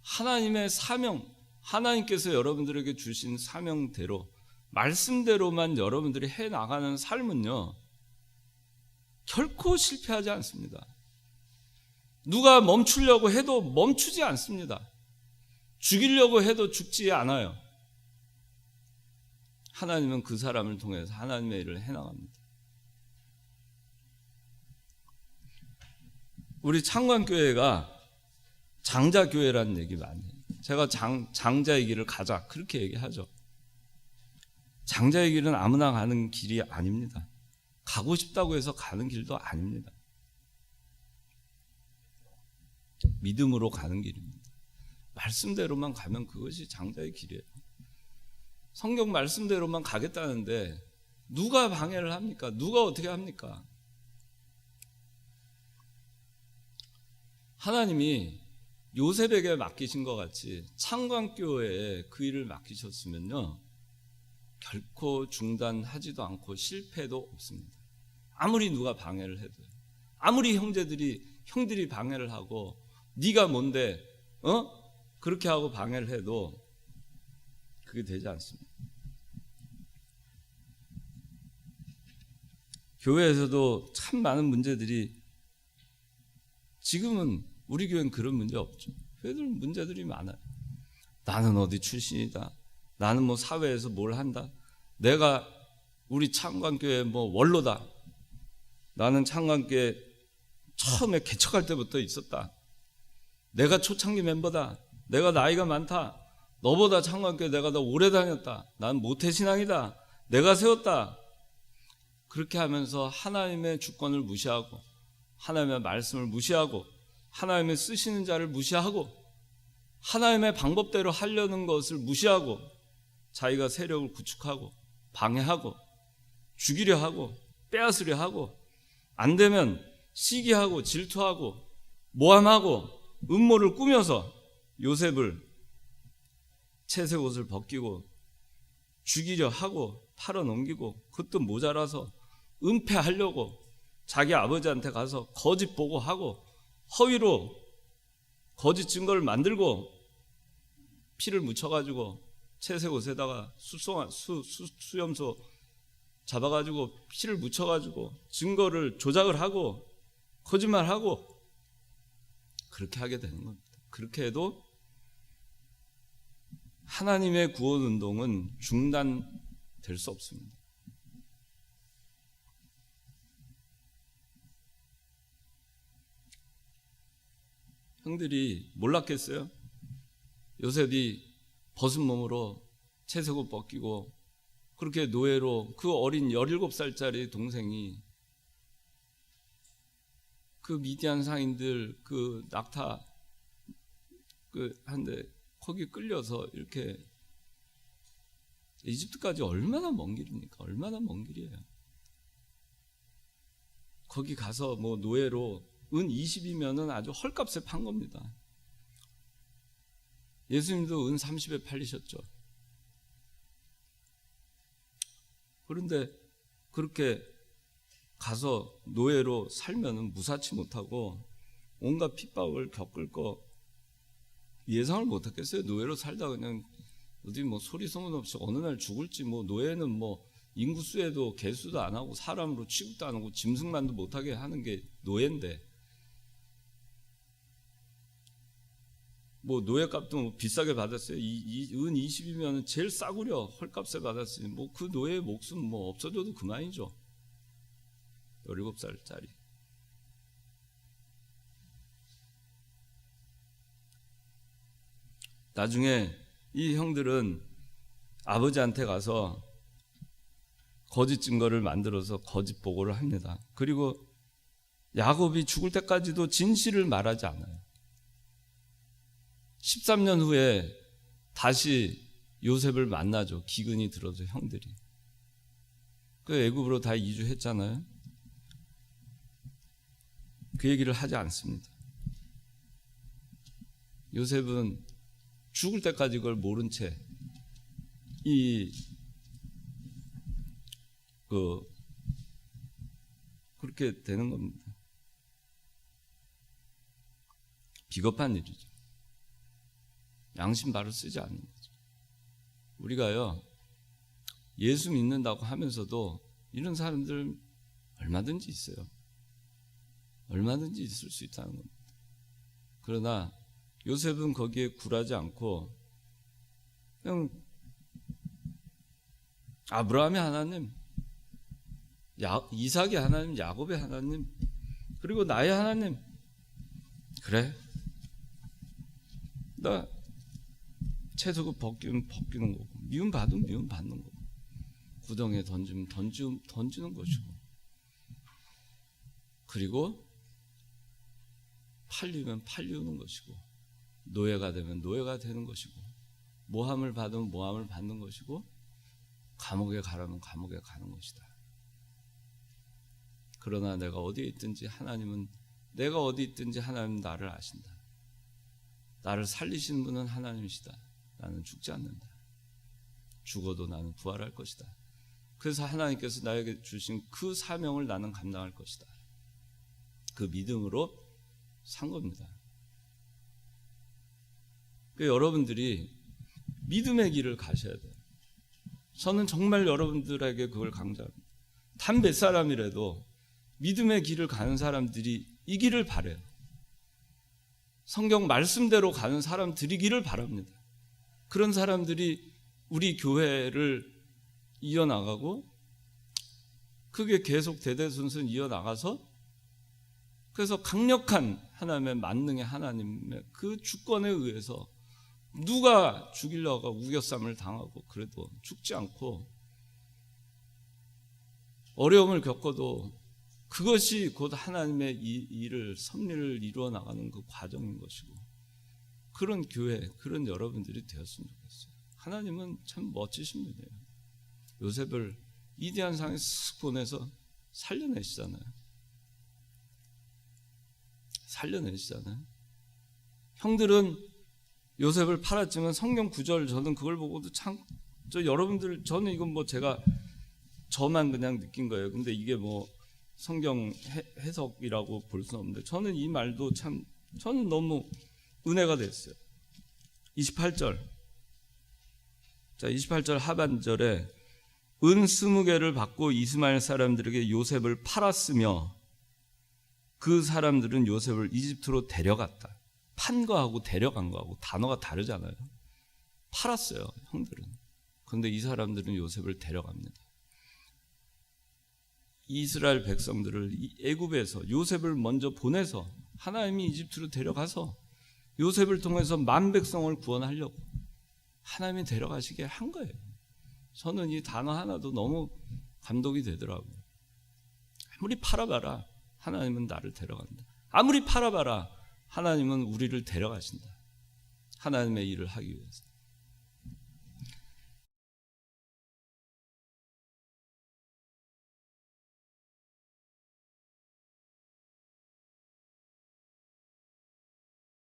하나님의 사명, 하나님께서 여러분들에게 주신 사명대로 말씀대로만 여러분들이 해나가는 삶은요 결코 실패하지 않습니다. 누가 멈추려고 해도 멈추지 않습니다. 죽이려고 해도 죽지 않아요. 하나님은 그 사람을 통해서 하나님의 일을 해나갑니다. 우리 창관교회가 장자교회라는 얘기 많이 해요. 제가 장자의 길을 가자 그렇게 얘기하죠. 장자의 길은 아무나 가는 길이 아닙니다. 가고 싶다고 해서 가는 길도 아닙니다. 믿음으로 가는 길입니다. 말씀대로만 가면 그것이 장자의 길이에요. 성경 말씀대로만 가겠다는데 누가 방해를 합니까? 누가 어떻게 합니까? 하나님이 요셉에게 맡기신 것 같이 창관교회에 그 일을 맡기셨으면요, 결코 중단하지도 않고 실패도 없습니다. 아무리 누가 방해를 해도요. 아무리 형들이 방해를 하고 네가 뭔데 그렇게 하고 방해를 해도 그게 되지 않습니다. 교회에서도 참 많은 문제들이, 지금은 우리 교회는 그런 문제 없죠. 교회들은 문제들이 많아요. 나는 어디 출신이다, 나는 뭐 사회에서 뭘 한다, 내가 우리 창관교회 뭐 원로다, 나는 창관교회 처음에 개척할 때부터 있었다, 내가 초창기 멤버다, 내가 나이가 많다, 너보다 창관교회 내가 더 오래 다녔다, 난 모태신앙이다, 내가 세웠다. 그렇게 하면서 하나님의 주권을 무시하고 하나님의 말씀을 무시하고 하나님의 쓰시는 자를 무시하고 하나님의 방법대로 하려는 것을 무시하고 자기가 세력을 구축하고 방해하고 죽이려 하고 빼앗으려 하고 안 되면 시기하고 질투하고 모함하고 음모를 꾸며서 요셉을 채색 옷을 벗기고 죽이려 하고 팔아넘기고, 그것도 모자라서 은폐하려고 자기 아버지한테 가서 거짓 보고하고 허위로 거짓 증거를 만들고 피를 묻혀가지고 채색 옷에다가 수염소 잡아가지고 피를 묻혀가지고 증거를 조작을 하고 거짓말하고 그렇게 하게 되는 겁니다. 그렇게 해도 하나님의 구원운동은 중단될 수 없습니다. 형들이 몰랐겠어요? 요셉이 벗은 몸으로 채색옷 벗기고 그렇게 노예로, 그 어린 17살짜리 동생이 그 미디안 상인들 그 낙타 한데 거기 끌려서 이렇게 이집트까지 얼마나 먼 길입니까? 얼마나 먼 길이에요. 거기 가서 뭐 노예로 은 20이면은 아주 헐값에 판 겁니다. 예수님도 은 30에 팔리셨죠. 그런데 그렇게 가서 노예로 살면은 무사치 못하고 온갖 핍박을 겪을 거 예상을 못했겠어요. 노예로 살다 그냥 어디 뭐 소리 소문 없이 어느 날 죽을지, 뭐 노예는 뭐 인구수에도 개수도 안 하고 사람으로 취급도 안 하고 짐승만도 못하게 하는 게 노예인데, 뭐 노예값도 뭐 비싸게 받았어요. 은 20이면 제일 싸구려 헐값에 받았으니 뭐 그 노예의 목숨 뭐 없어져도 그만이죠. 17살짜리. 나중에 이 형들은 아버지한테 가서 거짓 증거를 만들어서 거짓 보고를 합니다. 그리고 야곱이 죽을 때까지도 진실을 말하지 않아요. 13년 후에 다시 요셉을 만나죠. 기근이 들어서 형들이. 그 애굽으로 다 이주했잖아요. 그 얘기를 하지 않습니다. 요셉은 죽을 때까지 그걸 모른 채 그렇게 되는 겁니다. 비겁한 일이죠. 양심 바로 쓰지 않는 거죠. 우리가요, 예수 믿는다고 하면서도 이런 사람들 얼마든지 있어요. 얼마든지 있을 수 있다는 겁니다. 그러나 요셉은 거기에 굴하지 않고 그냥 아브라함의 하나님, 이삭의 하나님, 야곱의 하나님, 그리고 나의 하나님, 그래, 나 채석을 벗기는 거고, 미움 받으면 미움 받는 거고, 구덩이에 던지면 던지는 것이고, 그리고 팔리면 팔리는 것이고, 노예가 되면 노예가 되는 것이고, 모함을 받으면 모함을 받는 것이고, 감옥에 가라면 감옥에 가는 것이다. 그러나 내가 어디에 있든지 하나님은 나를 아신다. 나를 살리신 분은 하나님이시다. 나는 죽지 않는다. 죽어도 나는 부활할 것이다. 그래서 하나님께서 나에게 주신 그 사명을 나는 감당할 것이다. 그 믿음으로 산 겁니다. 그러니까 여러분들이 믿음의 길을 가셔야 돼요. 저는 정말 여러분들에게 그걸 강조합니다. 단 몇 사람이라도 믿음의 길을 가는 사람들이 이 길을 바라요. 성경 말씀대로 가는 사람들이기를 바랍니다. 그런 사람들이 우리 교회를 이어나가고, 그게 계속 대대손손 이어나가서, 그래서 강력한 하나님의 만능의 하나님의 그 주권에 의해서 누가 죽이려고 우겨쌈을 당하고 그래도 죽지 않고, 어려움을 겪어도 그것이 곧 하나님의 일을, 섭리를 이루어 나가는 그 과정인 것이고, 그런 교회, 그런 여러분들이 되었으면 좋겠어요. 하나님은 참 멋지신 분이에요. 요셉을 위대한 상에 쓱 보내서 살려내시잖아요. 형들은 요셉을 팔았지만 성경 구절, 저는 그걸 보고도 참, 여러분들, 저는 이건 뭐 저만 그냥 느낀 거예요. 근데 이게 뭐 성경 해석이라고 볼 수는 없는데, 저는 이 말도 참, 저는 너무 은혜가 됐어요. 28절. 자, 28절 하반절에 은 20개를 받고 이스마엘 사람들에게 요셉을 팔았으며 그 사람들은 요셉을 이집트로 데려갔다. 판 거하고 데려간 거하고 단어가 다르잖아요. 팔았어요, 형들은. 그런데 이 사람들은 요셉을 데려갑니다. 이스라엘 백성들을 애굽에서 요셉을 먼저 보내서 하나님이 이집트로 데려가서 요셉을 통해서 만 백성을 구원하려고 하나님이 데려가시게 한 거예요. 저는 이 단어 하나도 너무 감동이 되더라고요. 아무리 팔아봐라, 하나님은 나를 데려간다. 아무리 팔아봐라, 하나님은 우리를 데려가신다. 하나님의 일을 하기 위해서.